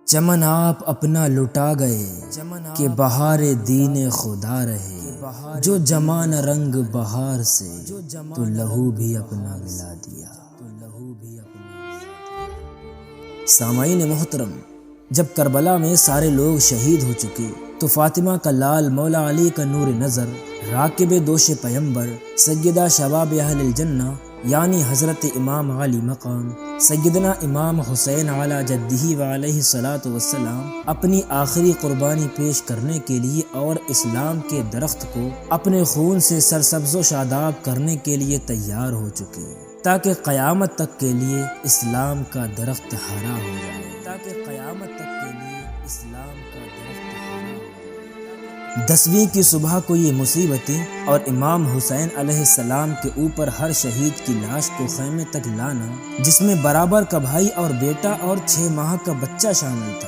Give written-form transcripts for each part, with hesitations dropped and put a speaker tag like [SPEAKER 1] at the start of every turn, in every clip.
[SPEAKER 1] چمن آپ اپنا لٹا گئے کہ بہار دین خدا رہے، جو جمع نہ رنگ بہار سے تو لہو بھی اپنا ملا دیا۔ سامعین محترم، جب کربلا میں سارے لوگ شہید ہو چکے تو فاطمہ کا لال مولا علی کا نور نظر، راکب دوش پیمبر، سیدہ شباب اہل الجنہ یعنی حضرت امام علی مقام سیدنا امام حسین علی جدہ و علیہ الصلاۃ والسلام اپنی آخری قربانی پیش کرنے کے لیے اور اسلام کے درخت کو اپنے خون سے سرسبز و شاداب کرنے کے لیے تیار ہو چکے، تاکہ قیامت تک کے لیے اسلام کا درخت ہرا ہو جائے، تاکہ قیامت تک کے لیے اسلام کا درخت ہرا ہو جائے۔ 10ویں کی صبح کو یہ مصیبتیں اور امام حسین علیہ السلام کے اوپر ہر شہید کی لاش کو خیمے تک لانا، جس میں برابر کا بھائی اور بیٹا اور 6 ماہ کا بچہ شامل تھا۔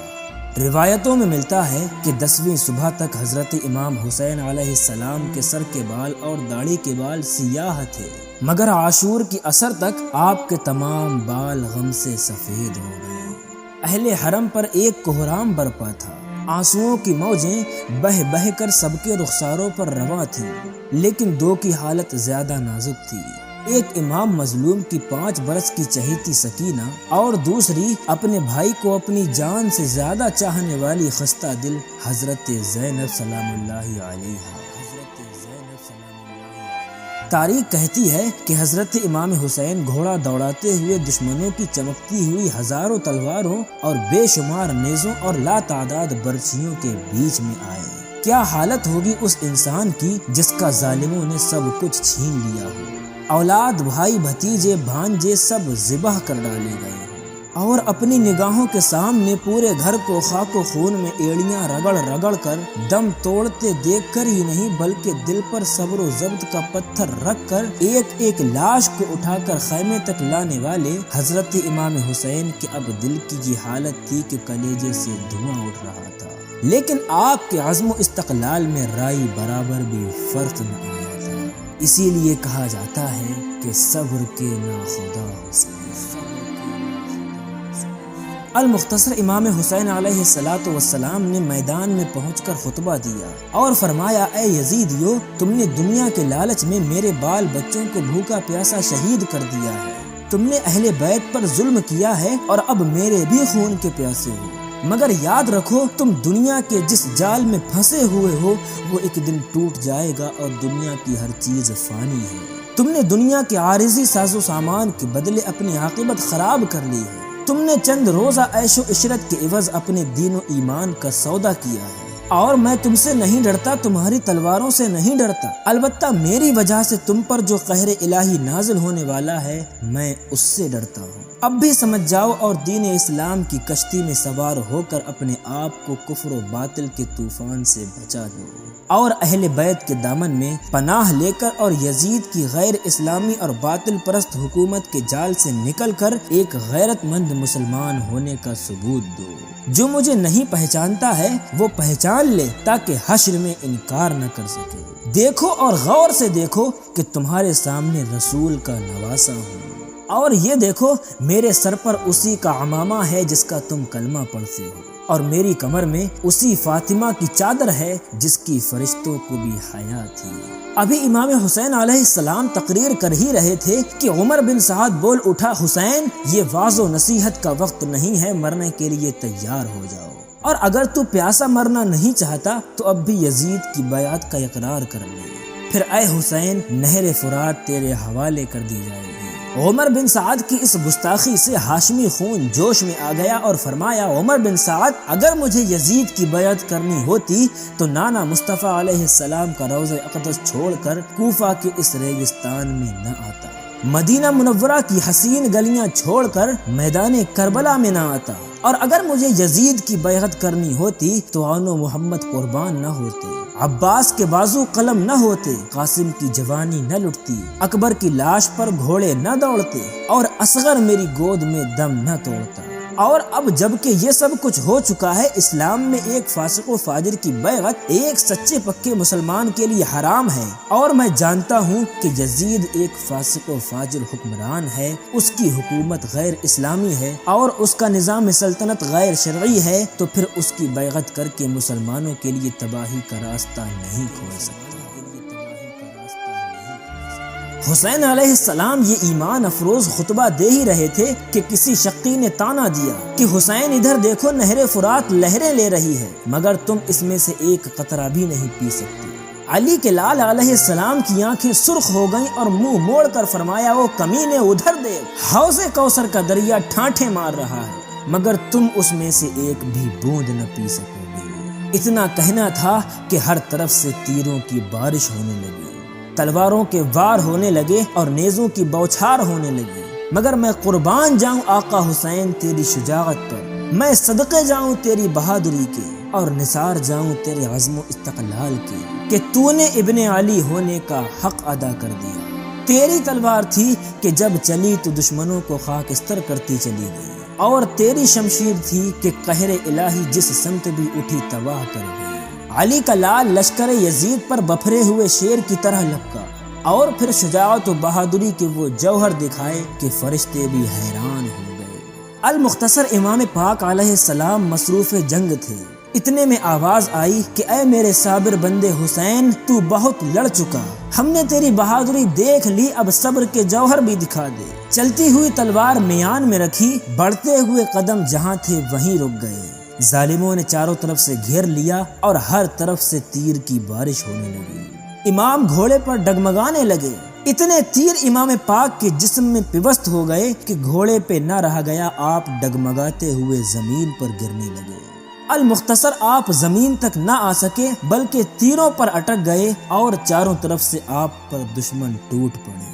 [SPEAKER 1] روایتوں میں ملتا ہے کہ 10ویں صبح تک حضرت امام حسین علیہ السلام کے سر کے بال اور داڑھی کے بال سیاہ تھے، مگر عاشور کی عصر تک آپ کے تمام بال غم سے سفید ہو گئے۔ اہل حرم پر ایک کوہرام برپا تھا، آنسوؤں کی موجیں بہہ بہہ کر سب کے رخساروں پر رواں تھیں، لیکن 2 کی حالت زیادہ نازک تھی۔ ایک امام مظلوم کی 5 برس کی چہیتی سکینہ اور دوسری اپنے بھائی کو اپنی جان سے زیادہ چاہنے والی خستہ دل حضرت زینب سلام اللہ علیہا۔ تاریخ کہتی ہے کہ حضرت امام حسین گھوڑا دوڑاتے ہوئے دشمنوں کی چمکتی ہوئی ہزاروں تلواروں اور بے شمار نیزوں اور لا تعداد برچھیوں کے بیچ میں آئے۔ کیا حالت ہوگی اس انسان کی جس کا ظالموں نے سب کچھ چھین لیا ہو، اولاد بھائی بھتیجے بھانجے سب ذبح کر ڈالے گئے ہوں، اور اپنی نگاہوں کے سامنے پورے گھر کو خاک و خون میں ایڑیاں رگڑ رگڑ کر دم توڑتے دیکھ کر ہی نہیں بلکہ دل پر صبر و ضبط کا پتھر رکھ کر ایک ایک لاش کو اٹھا کر خیمے تک لانے والے حضرت امام حسین کے اب دل کی یہ حالت تھی کہ کلیجے سے دھواں اٹھ رہا تھا، لیکن آپ کے عزم و استقلال میں رائی برابر بھی فرق نہ آیا تھا۔ اسی لیے کہا جاتا ہے کہ صبر کے ناخدا حسین۔ المختصر امام حسین علیہ السلام نے میدان میں پہنچ کر خطبہ دیا اور فرمایا، اے یزیدیو، تم نے دنیا کے لالچ میں میرے بال بچوں کو بھوکا پیاسا شہید کر دیا ہے، تم نے اہل بیت پر ظلم کیا ہے اور اب میرے بھی خون کے پیاسے ہو، مگر یاد رکھو تم دنیا کے جس جال میں پھنسے ہوئے ہو وہ ایک دن ٹوٹ جائے گا اور دنیا کی ہر چیز فانی ہے۔ تم نے دنیا کے عارضی ساز و سامان کے بدلے اپنی عاقبت خراب کر لی ہے، تم نے چند روزہ عیش و عشرت کے عوض اپنے دین و ایمان کا سودا کیا ہے، اور میں تم سے نہیں ڈرتا، تمہاری تلواروں سے نہیں ڈرتا، البتہ میری وجہ سے تم پر جو قہر الہی نازل ہونے والا ہے میں اس سے ڈرتا ہوں۔ اب بھی سمجھ جاؤ اور دین اسلام کی کشتی میں سوار ہو کر اپنے آپ کو کفر و باطل کے طوفان سے بچا دو، اور اہل بیت کے دامن میں پناہ لے کر اور یزید کی غیر اسلامی اور باطل پرست حکومت کے جال سے نکل کر ایک غیرت مند مسلمان ہونے کا ثبوت دو۔ جو مجھے نہیں پہچانتا ہے وہ پہچان لے تاکہ حشر میں انکار نہ کر سکے۔ دیکھو اور غور سے دیکھو کہ تمہارے سامنے رسول کا نواسا ہوں، اور یہ دیکھو میرے سر پر اسی کا عمامہ ہے جس کا تم کلمہ پڑھتے ہو، اور میری کمر میں اسی فاطمہ کی چادر ہے جس کی فرشتوں کو بھی حیا تھی۔ ابھی امام حسین علیہ السلام تقریر کر ہی رہے تھے کہ عمر بن سعد بول اٹھا، حسین یہ واعظ و نصیحت کا وقت نہیں ہے، مرنے کے لیے تیار ہو جاؤ، اور اگر تو پیاسا مرنا نہیں چاہتا تو اب بھی یزید کی بیعت کا اقرار کر لے، پھر اے حسین نہر فرات تیرے حوالے کر دی جائے گی۔ عمر بن سعد کی اس گستاخی سے ہاشمی خون جوش میں آ گیا اور فرمایا، عمر بن سعد اگر مجھے یزید کی بیعت کرنی ہوتی تو نانا مصطفیٰ علیہ السلام کا روضہ اقدس چھوڑ کر کوفہ کے اس ریگستان میں نہ آتا، مدینہ منورہ کی حسین گلیاں چھوڑ کر میدان کربلا میں نہ آتا، اور اگر مجھے یزید کی بیعت کرنی ہوتی تو آن و محمد قربان نہ ہوتے، عباس کے بازو قلم نہ ہوتے، قاسم کی جوانی نہ لٹتی، اکبر کی لاش پر گھوڑے نہ دوڑتے، اور اصغر میری گود میں دم نہ توڑتا، اور اب جب کہ یہ سب کچھ ہو چکا ہے، اسلام میں ایک فاسق و فاجر کی بیعت ایک سچے پکے مسلمان کے لیے حرام ہے، اور میں جانتا ہوں کہ یزید ایک فاسق و فاجر حکمران ہے، اس کی حکومت غیر اسلامی ہے اور اس کا نظام سلطنت غیر شرعی ہے، تو پھر اس کی بیعت کر کے مسلمانوں کے لیے تباہی کا راستہ نہیں کھول سکتا۔ حسین علیہ السلام یہ ایمان افروز خطبہ دے ہی رہے تھے کہ کسی شقی نے تانا دیا کہ حسین ادھر دیکھو، نہر فرات لہریں لے رہی ہے، مگر تم اس میں سے ایک قطرہ بھی نہیں پی سکتے۔ علی کے لال علیہ السلام کی آنکھیں سرخ ہو گئیں اور منہ موڑ کر فرمایا، وہ کمینے ادھر دیکھ، حوض کوثر کا دریا ٹھانٹھے مار رہا ہے، مگر تم اس میں سے ایک بھی بوند نہ پی سکو گے۔ اتنا کہنا تھا کہ ہر طرف سے تیروں کی بارش ہونے لگی، تلواروں کے وار ہونے لگے اور نیزوں کی بوچھار ہونے لگی، مگر میں قربان جاؤں آقا حسین تیری شجاعت پر، میں صدقے جاؤں تیری بہادری کے اور نثار جاؤں تیرے عزم و استقلال کے کہ تو نے ابن علی ہونے کا حق ادا کر دیا۔ تیری تلوار تھی کہ جب چلی تو دشمنوں کو خاکستر کرتی چلی گئی، اور تیری شمشیر تھی کہ قہر الہی جس سمت بھی اٹھی تباہ کر گئی۔ علی کا لال لشکر یزید پر بپھرے ہوئے شیر کی طرح لپکا، اور پھر شجاعت و بہادری کے وہ جوہر دکھائے کہ فرشتے بھی حیران ہو گئے۔ المختصر امام پاک علیہ السلام مصروف جنگ تھے، اتنے میں آواز آئی کہ اے میرے صابر بندے حسین، تو بہت لڑ چکا، ہم نے تیری بہادری دیکھ لی، اب صبر کے جوہر بھی دکھا دے۔ چلتی ہوئی تلوار میان میں رکھی، بڑھتے ہوئے قدم جہاں تھے وہیں رک گئے۔ ظالموں نے چاروں طرف سے گھیر لیا اور ہر طرف سے تیر کی بارش ہونے لگی۔ امام گھوڑے پر ڈگمگانے لگے، اتنے تیر امام پاک کے جسم میں پیوست ہو گئے کہ گھوڑے پہ نہ رہا گیا، آپ ڈگمگاتے ہوئے زمین پر گرنے لگے۔ المختصر آپ زمین تک نہ آ سکے بلکہ تیروں پر اٹک گئے اور چاروں طرف سے آپ پر دشمن ٹوٹ پڑے۔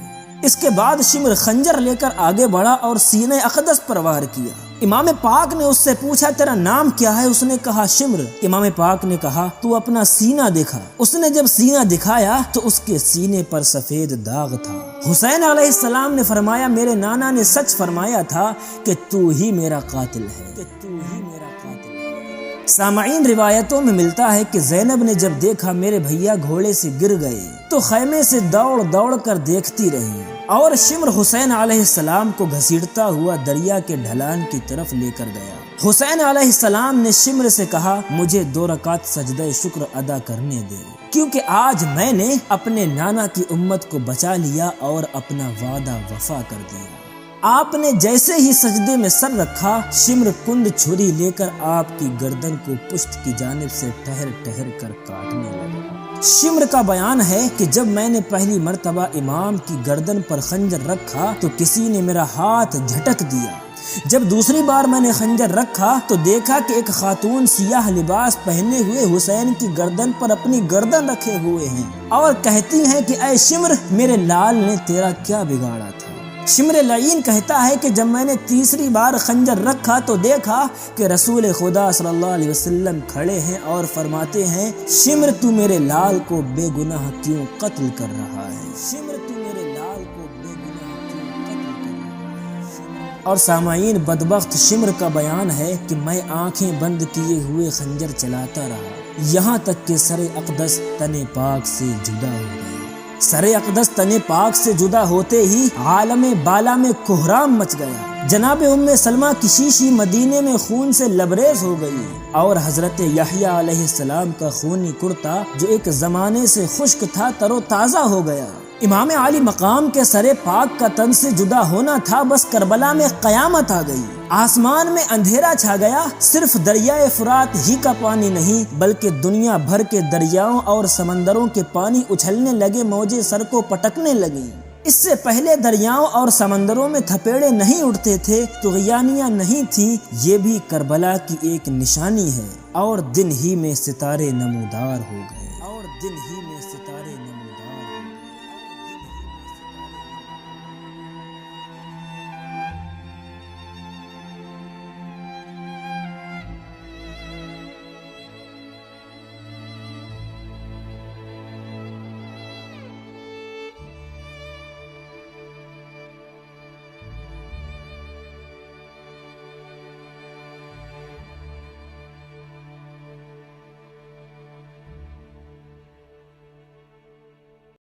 [SPEAKER 1] اس کے بعد شمر خنجر لے کر آگے بڑھا اور سینہ اقدس پر وار کیا۔ امام پاک نے اس سے پوچھا، تیرا نام کیا ہے؟ اس نے کہا شمر۔ امام پاک نے کہا، تو اپنا سینہ دکھا۔ اس نے جب سینہ دکھایا تو اس کے سینے پر سفید داغ تھا۔ حسین علیہ السلام نے فرمایا، میرے نانا نے سچ فرمایا تھا کہ تو ہی میرا قاتل ہے۔ سامعین، روایتوں میں ملتا ہے کہ زینب نے جب دیکھا میرے بھیا گھوڑے سے گر گئے تو خیمے سے دوڑ دوڑ کر دیکھتی رہی، اور شمر حسین علیہ السلام کو گھسیٹتا ہوا دریا کے ڈھلان کی طرف لے کر گیا۔ حسین علیہ السلام نے شمر سے کہا، مجھے 2 رکعت سجدہ شکر ادا کرنے دے، کیونکہ آج میں نے اپنے نانا کی امت کو بچا لیا اور اپنا وعدہ وفا کر دیا۔ آپ نے جیسے ہی سجدے میں سر رکھا، شمر کند چھری لے کر آپ کی گردن کو پشت کی جانب سے ٹہر ٹہر کر کاٹنے لگا۔ شمر کا بیان ہے کہ جب میں نے پہلی مرتبہ امام کی گردن پر خنجر رکھا تو کسی نے میرا ہاتھ جھٹک دیا۔ جب دوسری بار میں نے خنجر رکھا تو دیکھا کہ ایک خاتون سیاہ لباس پہنے ہوئے حسین کی گردن پر اپنی گردن رکھے ہوئے ہیں اور کہتی ہیں کہ اے شمر، میرے لال نے تیرا کیا بگاڑا تھا؟ شمر لعین کہتا ہے کہ جب میں نے تیسری بار خنجر رکھا تو دیکھا کہ رسول خدا صلی اللہ علیہ وسلم کھڑے ہیں اور فرماتے ہیں، شمر تو میرے لال کو بے گناہ کیوں قتل کر رہا ہے؟ شمر تو میرے لال کو بے گناہ کیوں قتل کر رہا ہے؟ اور سامعین، بدبخت شمر کا بیان ہے کہ میں آنکھیں بند کیے ہوئے خنجر چلاتا رہا یہاں تک کہ سر اقدس تن پاک سے جدا ہو گیا۔ سر اقدس تن پاک سے جدا ہوتے ہی عالم بالا میں کوہرام مچ گیا۔ جناب ام سلمہ کی شیشی مدینے میں خون سے لبریز ہو گئی، اور حضرت یحییٰ علیہ السلام کا خونی کرتا جو ایک زمانے سے خشک تھا تر و تازہ ہو گیا۔ امام علی مقام کے سر پاک کا تن سے جدا ہونا تھا، بس کربلا میں قیامت آ گئی۔ آسمان میں اندھیرا چھا گیا، صرف دریائے فرات ہی کا پانی نہیں بلکہ دنیا بھر کے دریاؤں اور سمندروں کے پانی اچھلنے لگے، موجیں سر کو پٹکنے لگیں۔ اس سے پہلے دریاؤں اور سمندروں میں تھپیڑے نہیں اٹھتے تھے، طغیانیاں نہیں تھیں، یہ بھی کربلا کی ایک نشانی ہے، اور دن ہی میں ستارے نمودار ہو گئے۔